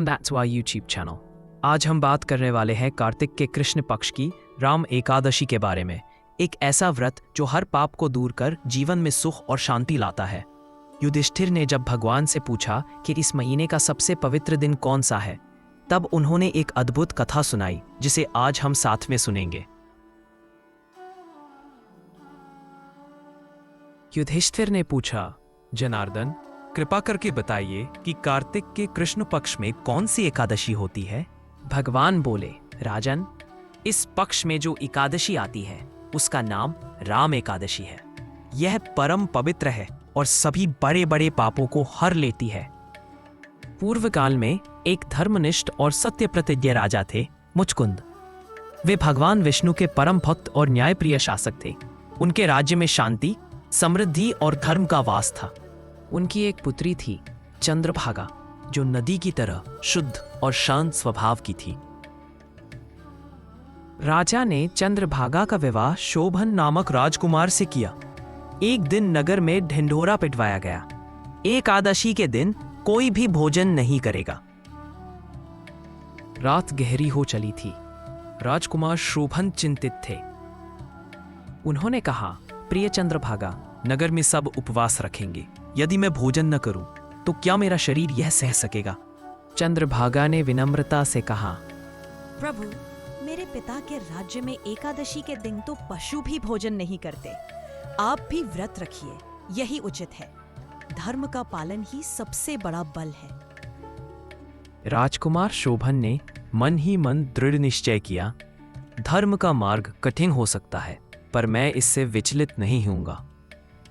That's our YouTube channel. आज हम बात करने वाले हैं कार्तिक के कृष्ण पक्ष की राम एकादशी के बारे में। एक ऐसा व्रत जो हर पाप को दूर कर जीवन में सुख और शांति लाता है। युधिष्ठिर ने जब भगवान से पूछा कि इस महीने का सबसे पवित्र दिन कौन सा है, तब उन्होंने एक अद्भुत कथा सुनाई जिसे आज हम साथ में सुनेंगे। युधिष्ठिर ने पूछा, जनार्दन, कृपा करके बताइए कि कार्तिक के कृष्ण पक्ष में कौन सी एकादशी होती है? भगवान बोले, राजन, इस पक्ष में जो एकादशी आती है उसका नाम राम एकादशी है। यह परम पवित्र है और सभी बड़े बड़े पापों को हर लेती है। पूर्व काल में एक धर्मनिष्ठ और सत्य प्रतिज्ञ राजा थे, मुचकुंद। वे भगवान विष्णु के परम भक्त और न्यायप्रिय शासक थे। उनके राज्य में शांति, समृद्धि और धर्म का वास था। उनकी एक पुत्री थी, चंद्रभागा, जो नदी की तरह शुद्ध और शांत स्वभाव की थी। राजा ने चंद्रभागा का विवाह शोभन नामक राजकुमार से किया। एक दिन नगर में ढिंढोरा पिटवाया गया। एकादशी के दिन कोई भी भोजन नहीं करेगा। रात गहरी हो चली थी। राजकुमार शोभन चिंतित थे। उन्होंने कहा, प्रिय चंद्रभागा, नगर में सब उपवास रखेंगे। यदि मैं भोजन न करूं तो क्या मेरा शरीर यह सह सकेगा? चंद्रभागा ने विनम्रता से कहा, प्रभु, मेरे पिता के राज्य में एकादशी के दिन तो पशु भी भोजन नहीं करते। आप भी व्रत रखिए, यही उचित है। धर्म का पालन ही सबसे बड़ा बल है। राजकुमार शोभन ने मन ही मन दृढ़ निश्चय किया, धर्म का मार्ग कठिन हो सकता है, पर मैं इससे विचलित नहीं होऊंगा।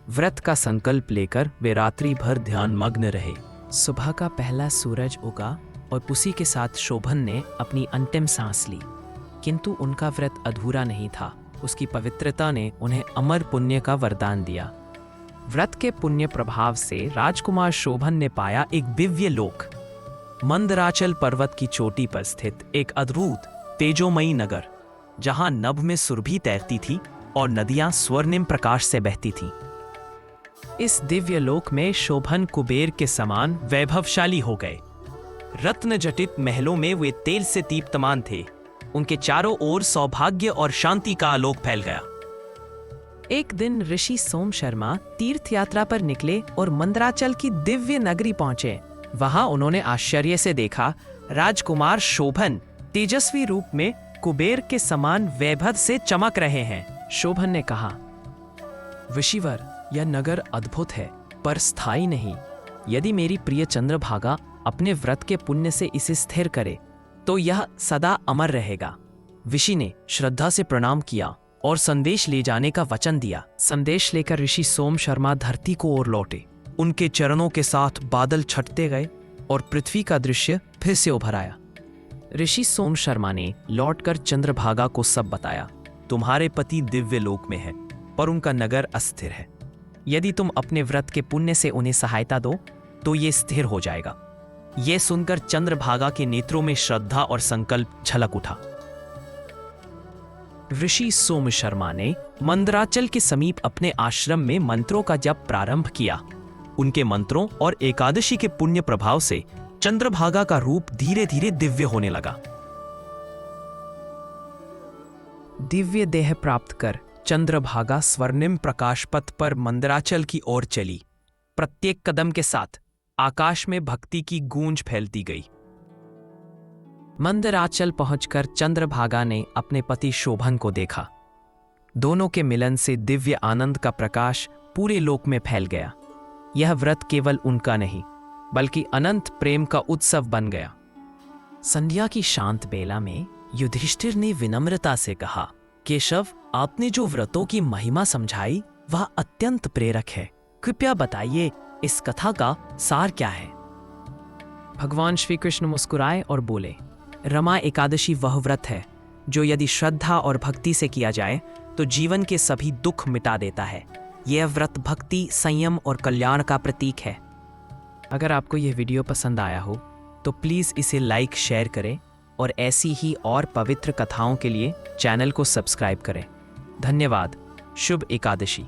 व्रत का संकल्प लेकर वे रात्रि भर ध्यान मग्न रहे। सुबह का पहला सूरज उगा और उसी के साथ शोभन ने अपनी अंतिम सांस ली। किंतु उनका व्रत अधूरा नहीं था। उसकी पवित्रता ने उन्हें अमर पुण्य का वरदान दिया। व्रत के पुण्य प्रभाव से राजकुमार शोभन ने पाया एक दिव्य लोक। मंदराचल पर्वत की चोटी पर स्थित एक अद्भुत तेजोमयी नगर, जहां नभ में सुरभि तैरती थी और नदियां स्वर्णिम प्रकाश से बहती थीं। इस दिव्य लोक में शोभन कुबेर के समान वैभवशाली हो गए। रत्न जटित महलों में वे तेल से दीप्तमान थे। उनके चारों ओर सौभाग्य और शांति का आलोक फैल गया। एक दिन ऋषि सोम शर्मा तीर्थ यात्रा पर निकले और मंदराचल की दिव्य नगरी पहुंचे। वहां उन्होंने आश्चर्य से देखा, राजकुमार शोभन तेजस्वी रूप में कुबेर के समान वैभव से चमक रहे हैं। शोभन ने कहा, ऋषिवर, यह नगर अद्भुत है पर स्थायी नहीं। यदि मेरी प्रिय चंद्रभागा अपने व्रत के पुण्य से इसे स्थिर करे तो यह सदा अमर रहेगा। ऋषि ने श्रद्धा से प्रणाम किया और संदेश ले जाने का वचन दिया। संदेश लेकर ऋषि सोम शर्मा धरती को ओर लौटे। उनके चरणों के साथ बादल छटते गए और पृथ्वी का दृश्य फिर से उभर आया। ऋषि सोम शर्मा ने लौटकर चंद्रभागा को सब बताया। तुम्हारे पति दिव्य लोक में है पर उनका नगर अस्थिर है। यदि तुम अपने व्रत के पुण्य से उन्हें सहायता दो तो ये स्थिर हो जाएगा। यह सुनकर चंद्रभागा के नेत्रों में श्रद्धा और संकल्प झलक उठा। ऋषि सोम शर्मा ने मंदराचल के समीप अपने आश्रम में मंत्रों का जप प्रारंभ किया। उनके मंत्रों और एकादशी के पुण्य प्रभाव से चंद्रभागा का रूप धीरे धीरे दिव्य होने लगा। दिव्य देह प्राप्त कर चंद्रभागा स्वर्णिम प्रकाश पथ पर मंदराचल की ओर चली। प्रत्येक कदम के साथ आकाश में भक्ति की गूंज फैलती गई। मंदराचल पहुंचकर चंद्रभागा ने अपने पति शोभन को देखा। दोनों के मिलन से दिव्य आनंद का प्रकाश पूरे लोक में फैल गया। यह व्रत केवल उनका नहीं बल्कि अनंत प्रेम का उत्सव बन गया। संध्या की शांत बेला में युधिष्ठिर ने विनम्रता से कहा, केशव, आपने जो व्रतों की महिमा समझाई वह अत्यंत प्रेरक है। कृपया बताइए, इस कथा का सार क्या है? भगवान श्री कृष्ण मुस्कुराए और बोले, रमा एकादशी वह व्रत है जो यदि श्रद्धा और भक्ति से किया जाए तो जीवन के सभी दुख मिटा देता है। यह व्रत भक्ति, संयम और कल्याण का प्रतीक है। अगर आपको यह वीडियो पसंद आया हो तो प्लीज़ इसे लाइक, शेयर करें और ऐसी ही और पवित्र कथाओं के लिए चैनल को सब्सक्राइब करें। धन्यवाद। शुभ एकादशी।